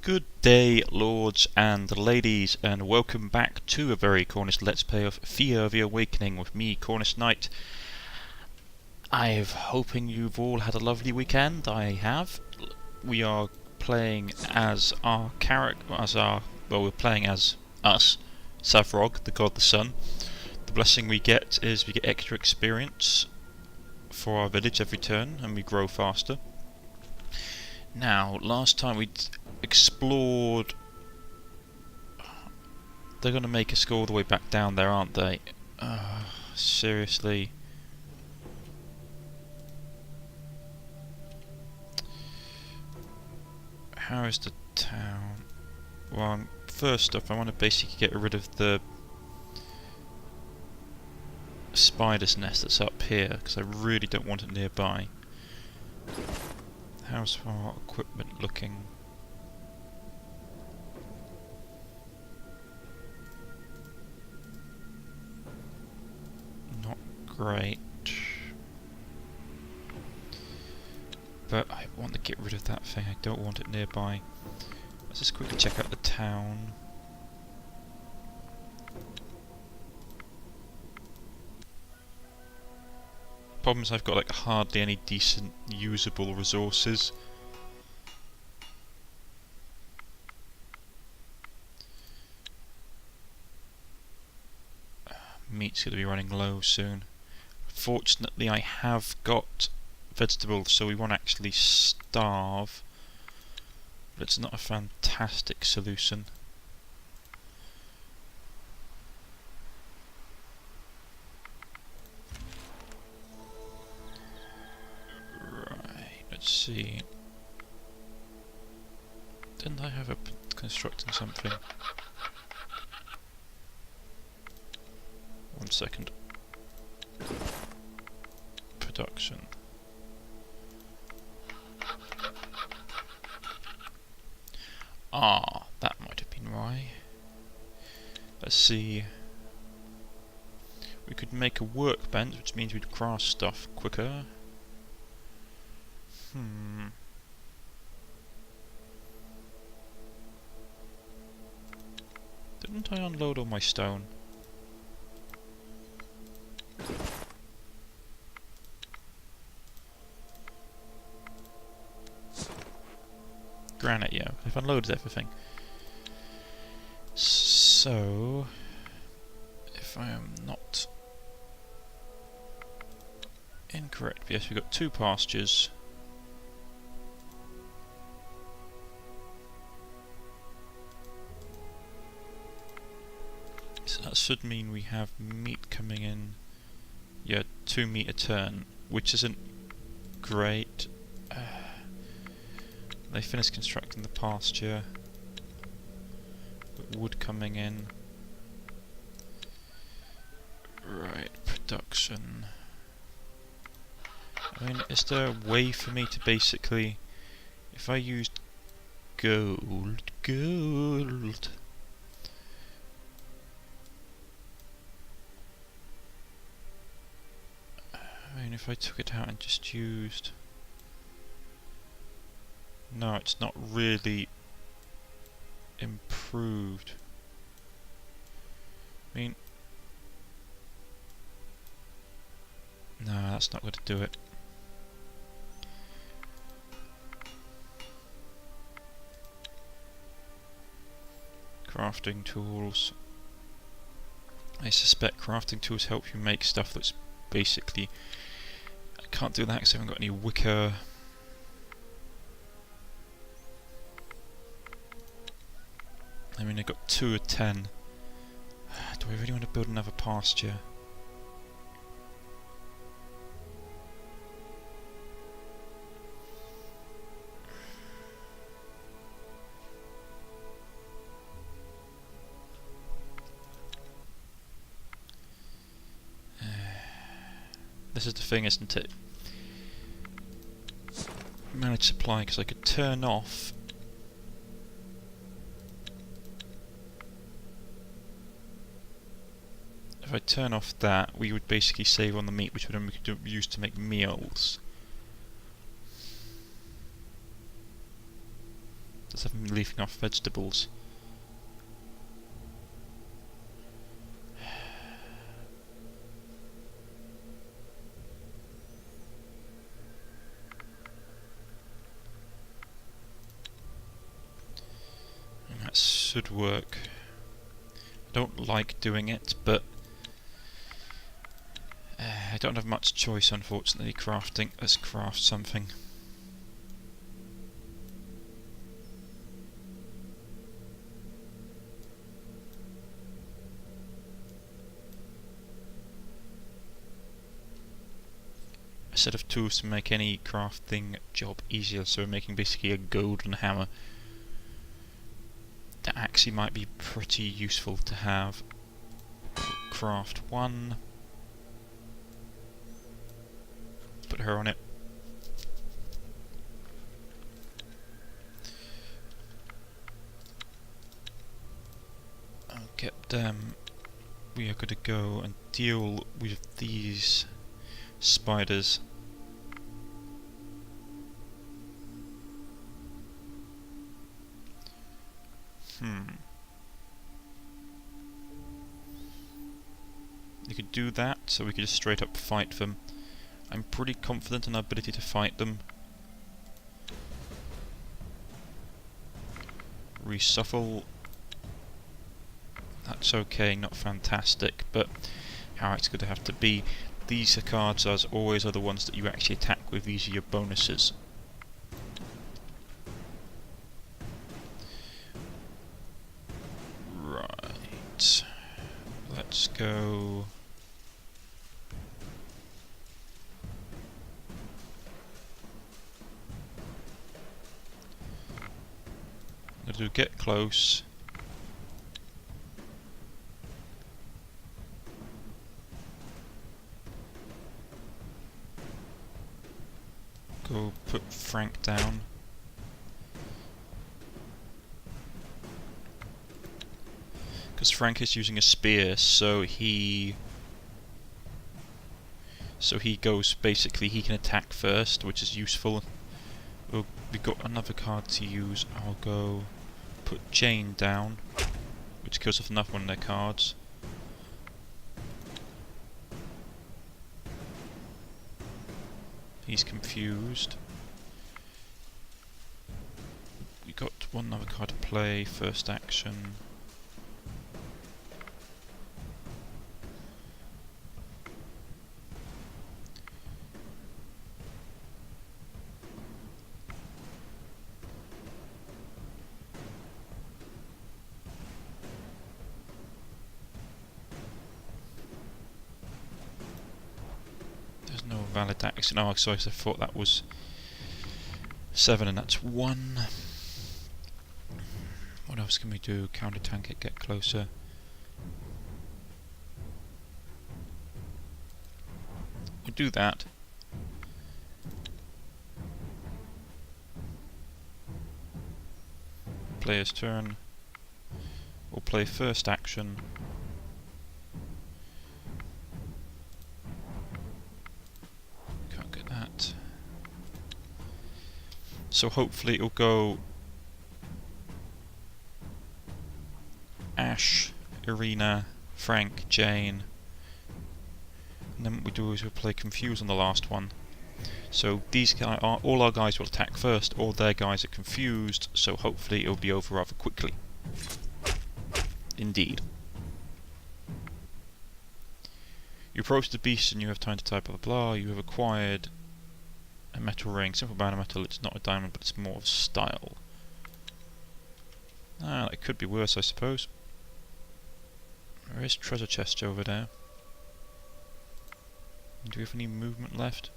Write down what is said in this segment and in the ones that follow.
Good day, lords and ladies, and welcome back to a very Cornish Let's Play of Thea the Awakening with me, Cornish-Knight. I'm hoping you've all had a lovely weekend. I have. We are playing as our character, we're playing as us, Savrog, the god of the sun. The blessing we get is we get extra experience for our village every turn, and we grow faster. Now, last time we explored. They're going to make us go all the way back down there, aren't they? Seriously. How is the town? Well, first off, I want to basically get rid of the spider's nest that's up here, because I really don't want it nearby. How's our equipment looking? Not great. But I want to get rid of that thing, I don't want it nearby. Let's just quickly check out the town. Problem is I've got like hardly any decent usable resources. Meat's going to be running low soon. Fortunately I have got vegetables, so we won't actually starve. But it's not a fantastic solution. Let's see. Didn't I have a constructing something? 1 second. Production. Ah, that might have been why. Let's see. We could make a workbench, which means we'd craft stuff quicker. Didn't I unload all my stone? Granite, yeah. I've unloaded everything. So, if I am not incorrect, yes, we've got 2 pastures. So that should mean we have meat coming in. Yeah, 2 meat a turn, which isn't great. They finished constructing the pasture. But wood coming in. Right, production. I mean, is there a way for me to basically, if I used gold. I mean, if I took it out and just used... No, it's not really improved. I mean... No, that's not going to do it. Crafting tools. I suspect crafting tools help you make stuff that's basically... I can't do that because I haven't got any wicker. I mean, I got 2 of 10. Do I really want to build another pasture? This is the thing, isn't it? Manage supply, because I could turn off. If I turn off that, we would basically save on the meat, which we could use to make meals. Does have me leaving off vegetables? And that should work. I don't like doing it, but I don't have much choice, unfortunately, crafting. Let's craft something. A set of tools to make any crafting job easier, so we're making basically a golden hammer. That actually might be pretty useful to have. Craft one. Put her on it. Okay, we are going to go and deal with these spiders. You could do that, so we could just straight up fight them. I'm pretty confident in our ability to fight them. Reshuffle. That's okay, not fantastic, but how it's going to have to be. These cards, as always, are the ones that you actually attack with. These are your bonuses. Right. Let's go. I'm going to get close. Go put Frank down. Because Frank is using a spear, so he goes, basically he can attack first, which is useful. We've got another card to use. I'll go put Jane down, which kills off another one of their cards. He's confused. We got one other card to play, first action. No valid action. Oh, sorry, I thought that was 7 and that's 1. What else can we do? Counter tank it, get closer. We'll do that. Player's turn. We'll play first action. So hopefully it'll go Ash, Irina, Frank, Jane, and then what we do is we'll play Confuse on the last one. So these guys are, all our guys will attack first, all their guys are confused, so hopefully it'll be over rather quickly. Indeed. You approach the beast and you have time to type blah blah blah. You have acquired a metal ring, simple band of metal. It's not a diamond, but it's more of a style. Ah, that could be worse, I suppose. There is treasure chest over there. Do we have any movement left?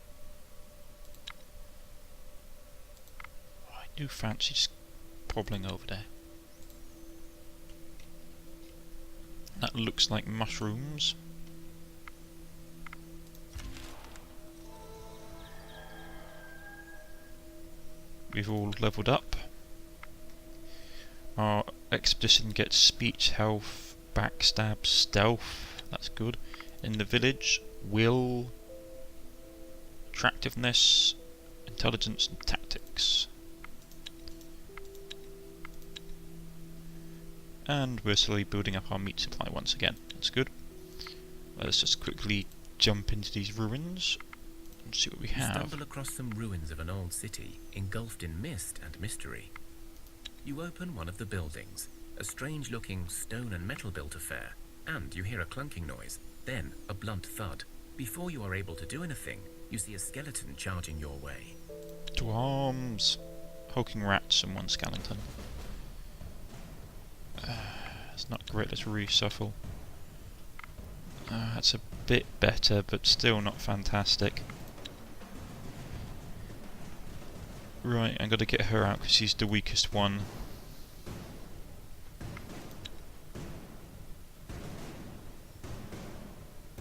I do fancy just pobbling over there. That looks like mushrooms. We've all leveled up. Our expedition gets speech, health, backstab, stealth. That's good. In the village, will, attractiveness, intelligence, and tactics. and we're slowly building up our meat supply once again. That's good. Let's just quickly jump into these ruins and see what we have. You stumble across some ruins of an old city, engulfed in mist and mystery. You open one of the buildings, a strange-looking stone and metal-built affair, and you hear a clunking noise, then a blunt thud. Before you are able to do anything, you see a skeleton charging your way. To arms! Hulking rats and one skeleton. It's not great, let's reshuffle. That's a bit better, but still not fantastic. Right, I'm gonna get her out because she's the weakest one.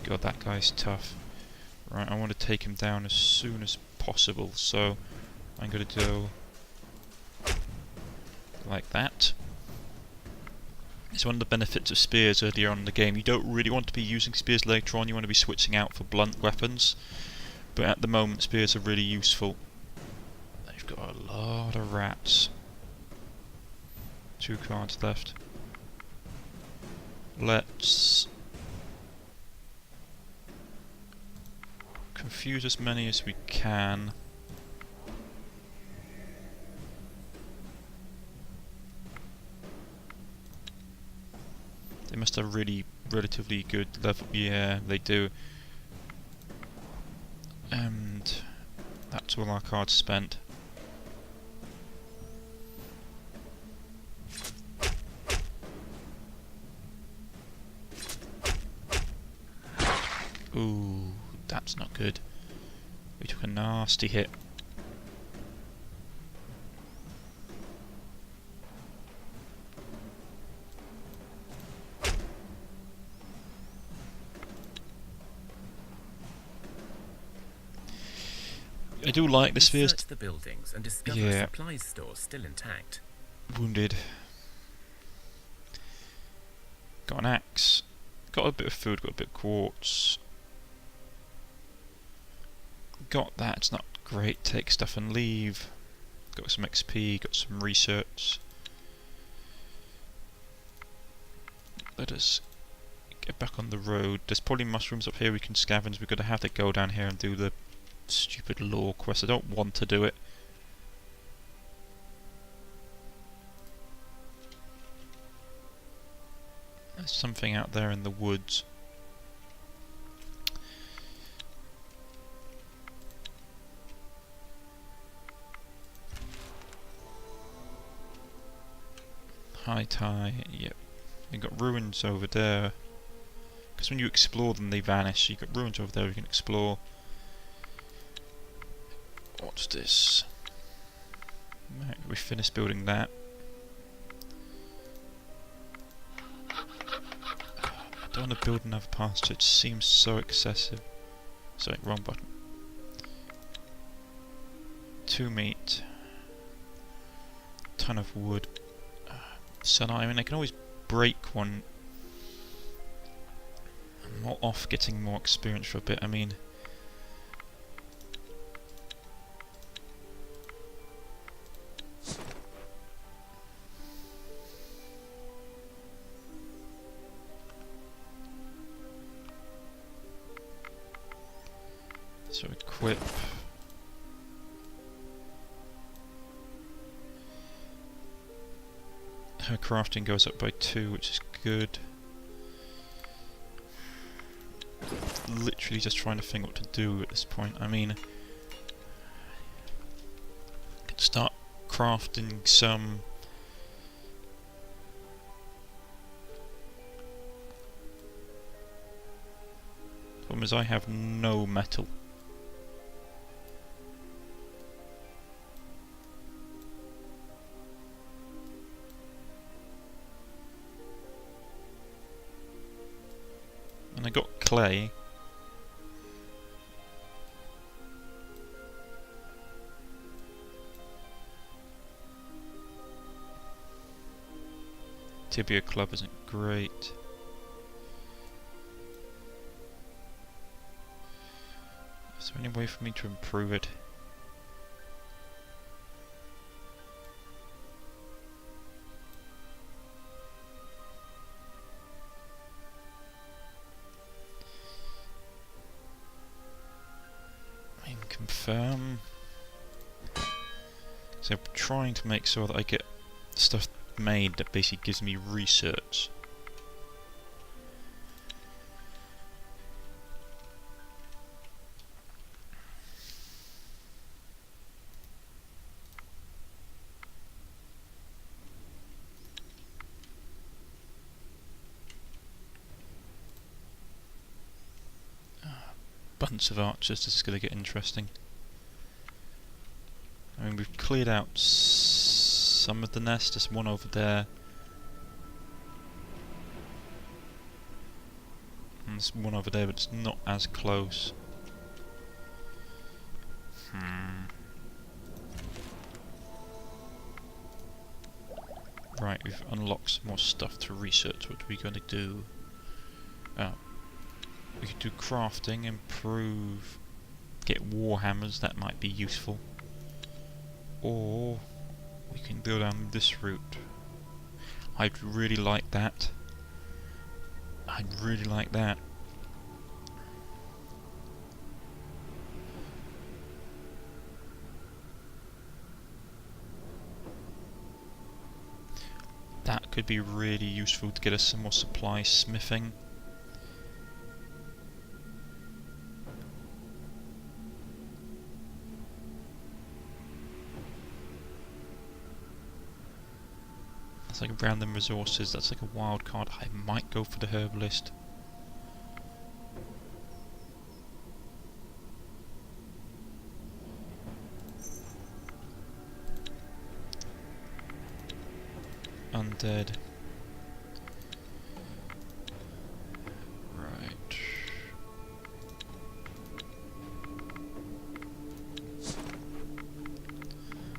God, that guy's tough. Right, I want to take him down as soon as possible, so I'm gonna do like that. It's one of the benefits of spears earlier on in the game. You don't really want to be using spears later on, you want to be switching out for blunt weapons. But at the moment spears are really useful. They've got a lot of rats. 2 cards left. Let's confuse as many as we can. They must have really relatively good level. Yeah, they do. And that's all our cards spent. Ooh, that's not good. We took a nasty hit. I do like the spears. Search the buildings and discover a supplies store still intact. Wounded. Got an axe. Got a bit of food, got a bit of quartz. Got that, it's not great. Take stuff and leave. Got some XP, got some research. Let us get back on the road. There's probably mushrooms up here we can scavenge. We're going to have to go down here and do the stupid lore quest. I don't want to do it. There's something out there in the woods. High tie, yep. You've got ruins over there. Because when you explore them they vanish. You've got ruins over there you can explore. What's this? Right, we finished building that. I don't want to build another pasture, it seems so excessive. Sorry, wrong button. 2 meat. Ton of wood. So I mean I can always break one. I'm not off getting more experience for a bit, I mean. So equip. Her crafting goes up by 2, which is good. Literally just trying to think what to do at this point. I mean, I could start crafting some problem is I have no metal. And I got clay. Tibia club isn't great. Is there any way for me to improve it? So I'm trying to make sure that I get stuff made that basically gives me research. Bunch of archers, this is going to get interesting. I mean, we've cleared out some of the nest, there's one over there. And there's one over there, but it's not as close. Right, we've unlocked some more stuff to research. What are we going to do? We could do crafting, improve, get warhammers, that might be useful. Or we can go down this route. I'd really like that. I'd really like that. That could be really useful to get us some more supply smithing. That's like random resources, that's like a wild card. I might go for the herbalist. Undead. Right.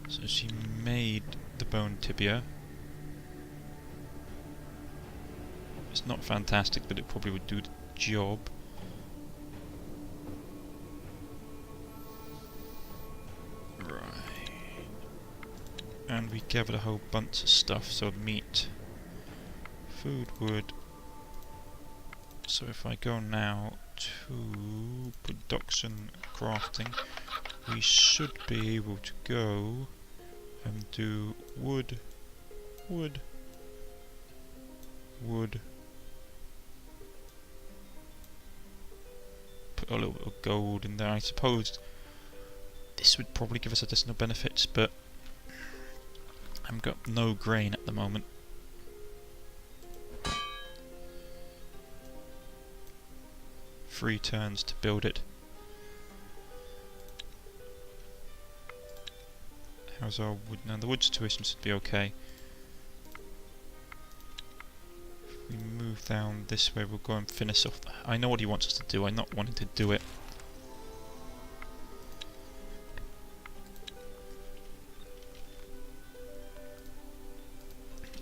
So she made the bone tibia. It's not fantastic, but it probably would do the job. Right. And we gathered a whole bunch of stuff, so meat, food, wood. So if I go now to production crafting, we should be able to go and do wood, wood, wood. Put a little bit of gold in there. I suppose this would probably give us additional benefits, but I've got no grain at the moment. Three turns to build it. How's our wood now? The wood situation should be okay. If we move down this way, we'll go and finish off. I know what he wants us to do. I'm not wanting to do it.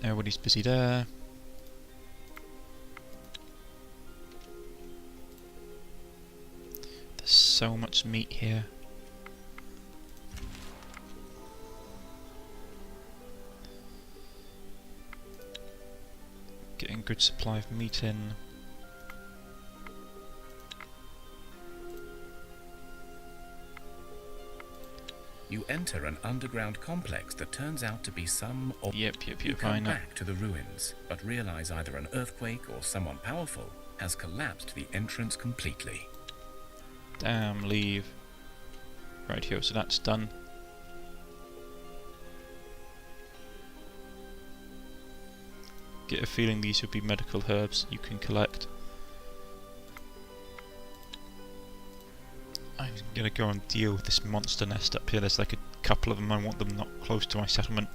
Everybody's busy there. There's so much meat here. Getting good supply of meat in. You enter an underground complex that turns out to be some... Yep, You I come know. back to the ruins, but realise either an earthquake or someone powerful has collapsed the entrance completely. Damn, leave. Right here, so that's done. Get a feeling these would be medical herbs you can collect. I'm gonna go and deal with this monster nest up here. There's like a couple of them. I want them not close to my settlement.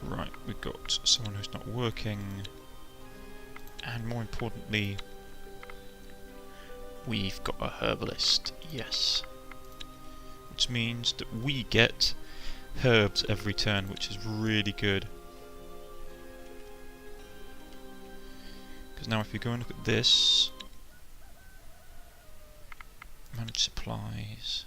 Right, we've got someone who's not working. And more importantly, we've got a herbalist. Yes. Which means that we get herbs every turn, which is really good. Because now if you go and look at this, manage supplies.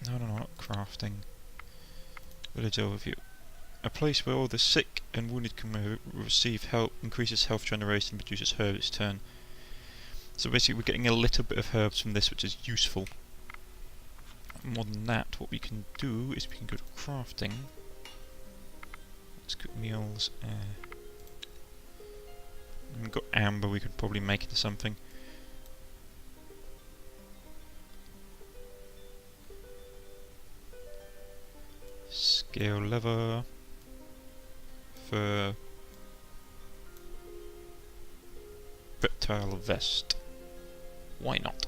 No, not crafting. Village overview. A place where all the sick and wounded can receive help, increases health generation, produces herbs each turn. So basically we're getting a little bit of herbs from this, which is useful. More than that, what we can do is we can go to crafting. Let's cook meals. We've got amber, we could probably make into something. Scale lever. For reptile vest. Why not?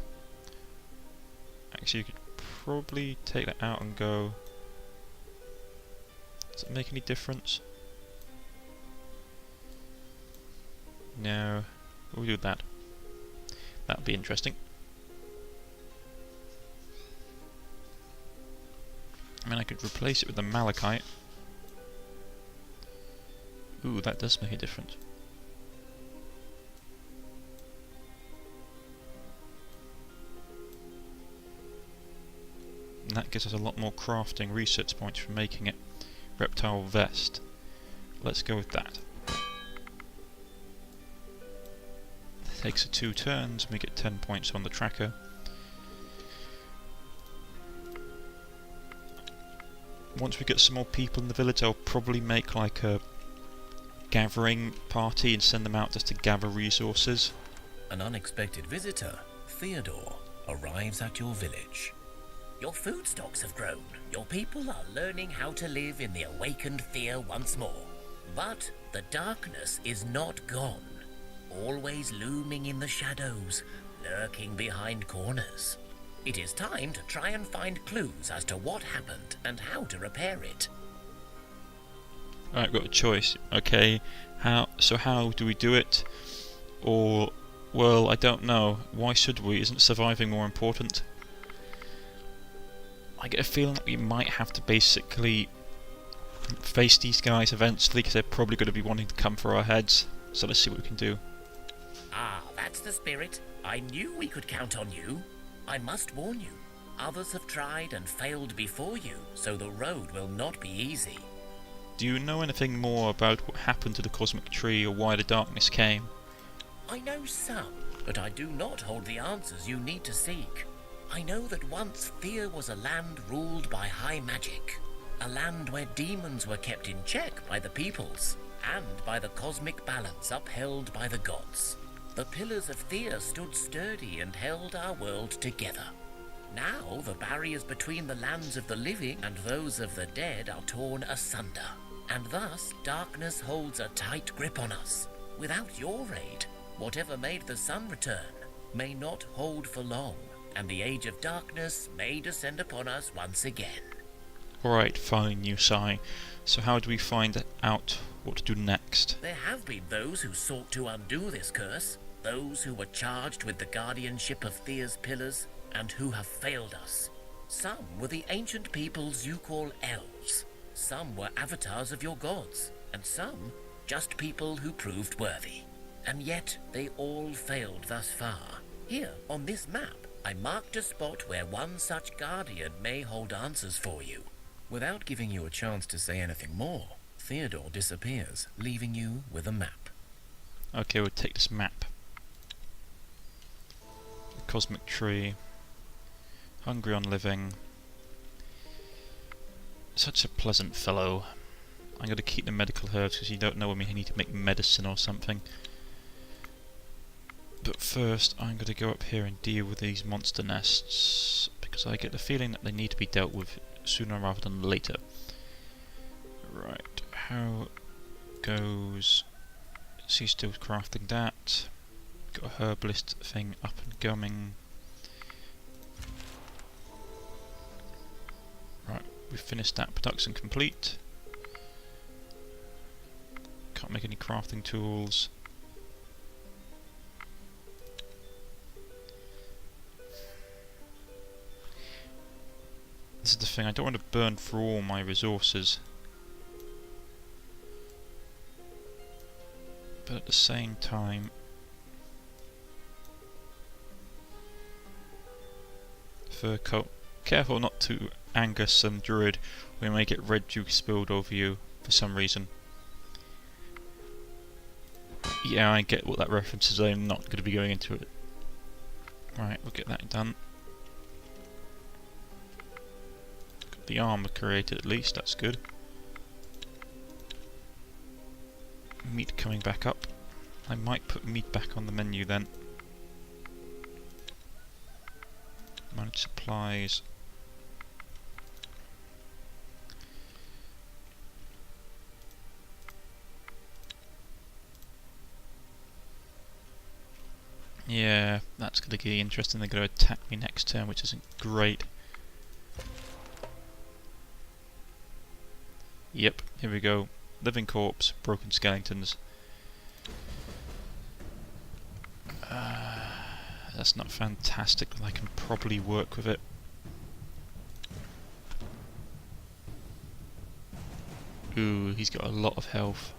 Actually, you could probably take that out and go. Does it make any difference? No. We'll do that. That'll be interesting. I mean, I could replace it with the malachite. Ooh, that does make a difference. And that gives us a lot more crafting research points for making it. Reptile vest. Let's go with that. It takes 2 turns, and we get 10 points on the tracker. Once we get some more people in the village, I'll probably make like a gathering party and send them out just to gather resources. An unexpected visitor, Theodore, arrives at your village. Your food stocks have grown. Your people are learning how to live in the awakened Thea once more. But the darkness is not gone. Always looming in the shadows, lurking behind corners. It is time to try and find clues as to what happened and how to repair it. Alright, got a choice. Okay, how do we do it? Or, well, I don't know. Why should we? Isn't surviving more important? I get a feeling that we might have to basically face these guys eventually, because they're probably going to be wanting to come for our heads. So let's see what we can do. Ah, that's the spirit. I knew we could count on you. I must warn you, others have tried and failed before you, so the road will not be easy. Do you know anything more about what happened to the cosmic tree or why the darkness came? I know some, but I do not hold the answers you need to seek. I know that once Thea was a land ruled by high magic, a land where demons were kept in check by the peoples, and by the cosmic balance upheld by the gods. The pillars of Thea stood sturdy and held our world together. Now the barriers between the lands of the living and those of the dead are torn asunder, and thus darkness holds a tight grip on us. Without your aid, whatever made the sun return may not hold for long, and the age of darkness may descend upon us once again. Alright, fine, you sigh. So how do we find out what to do next? There have been those who sought to undo this curse, those who were charged with the guardianship of Thea's pillars, and who have failed us. Some were the ancient peoples you call elves, some were avatars of your gods, and some just people who proved worthy. And yet they all failed thus far. Here, on this map, I marked a spot where one such guardian may hold answers for you. Without giving you a chance to say anything more, Theodore disappears, leaving you with a map. Okay, we'll take this map. The cosmic tree. Hungry on living. Such a pleasant fellow. I'm going to keep the medical herbs because you don't know when we need to make medicine or something. But first I'm going to go up here and deal with these monster nests, because I get the feeling that they need to be dealt with sooner rather than later. Right, how goes... She's still crafting that. Got a herbalist thing up and going. Right, we've finished that. Production complete. Can't make any crafting tools. This is the thing, I don't want to burn through all my resources. But at the same time, fur coat. Careful not to anger some druid. We may get red juice spilled over you for for some reason. Yeah, I get what that reference is. I'm not going to be going into it. Right, we'll get that done. Got the armour created at least, that's good. Meat coming back up. I might put meat back on the menu then. Manage supplies. Yeah, that's going to be interesting. They're going to attack me next turn, which isn't great. Yep, here we go. Living corpse, broken skeletons. That's not fantastic, but I can probably work with it. Ooh, he's got a lot of health.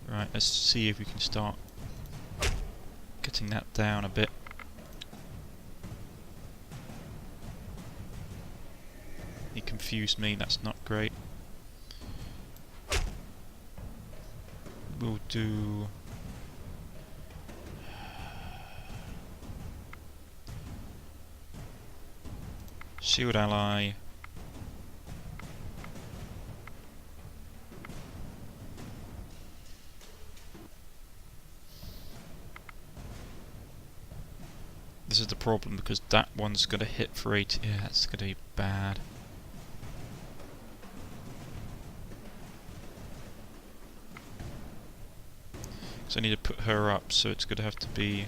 Right, let's see if we can start getting that down a bit. He confused me, that's not great. We'll do... Shield ally. This is the problem because that one's going to hit for 8. Yeah, that's going to be bad. So I need to put her up, so it's going to have to be...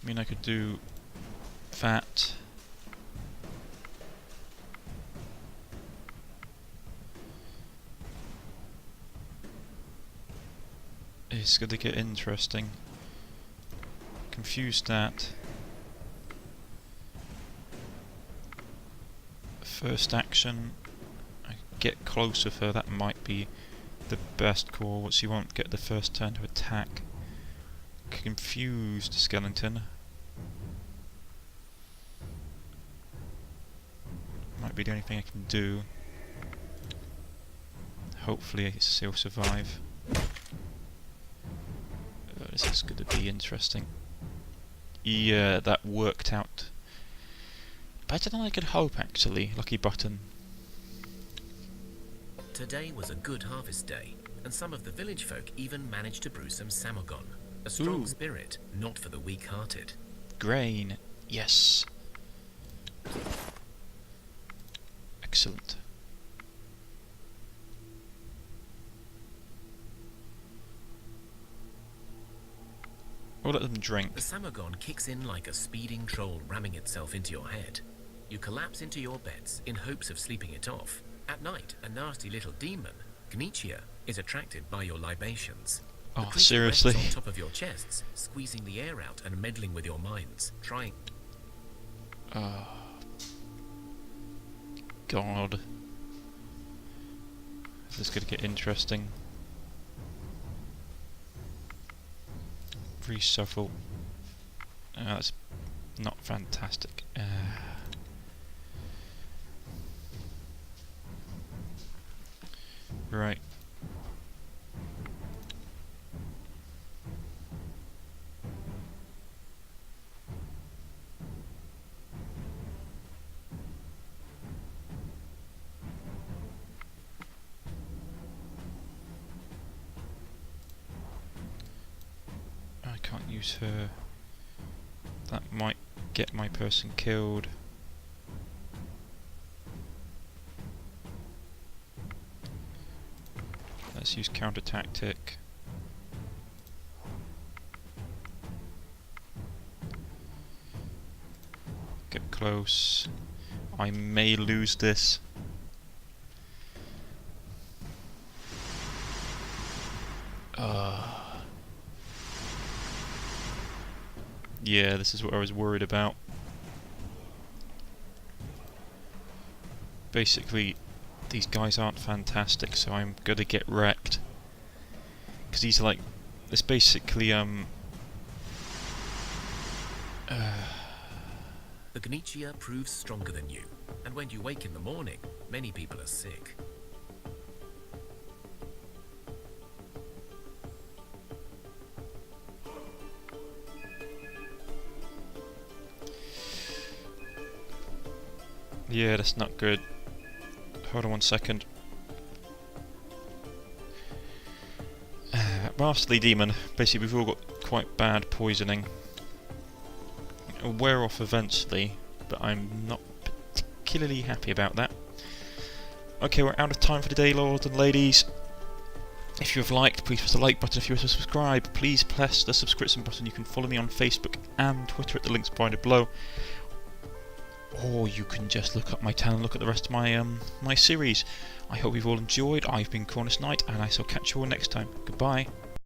I mean, I could do that. It's going to get interesting. Confuse that. First action, I get close with her, that might be the best call, so you won't get the first turn to attack. Confused skeleton. Might be the only thing I can do. Hopefully he'll survive. This is going to be interesting. Yeah, that worked out better than I could hope, actually. Lucky button. Today was a good harvest day, and some of the village folk even managed to brew some samagon, a strong Ooh. spirit, not for the weak-hearted. Grain. Yes. Excellent. We'll let them drink. The samagon kicks in like a speeding troll ramming itself into your head. You collapse into your beds in hopes of sleeping it off. At night, a nasty little demon, Gnichia, is attracted by your libations. The Oh, creature seriously? rests on top of your chests, squeezing the air out and meddling with your minds, trying... Oh. God. This is going to get interesting. Reshuffle. That's not fantastic. Right. I can't use her. That might get my person killed. Let's use counter tactic. Get close. I may lose this. Yeah, this is what I was worried about. Basically, these guys aren't fantastic, so I'm gonna get wrecked. Because he's like, it's basically The Gnichia proves stronger than you, and when you wake in the morning, many people are sick. Yeah, that's not good. Hold on 1 second. Masterly Demon. Basically, we've all got quite bad poisoning. It'll wear off eventually, but I'm not particularly happy about that. Okay, we're out of time for today, lords and ladies. If you have liked, please press the like button. If you want to subscribe, please press the subscription button. You can follow me on Facebook and Twitter at the links provided below. Or you can just look up my channel and look at the rest of my my series. I hope you've all enjoyed. I've been Cornish-Knight, and I shall catch you all next time. Goodbye.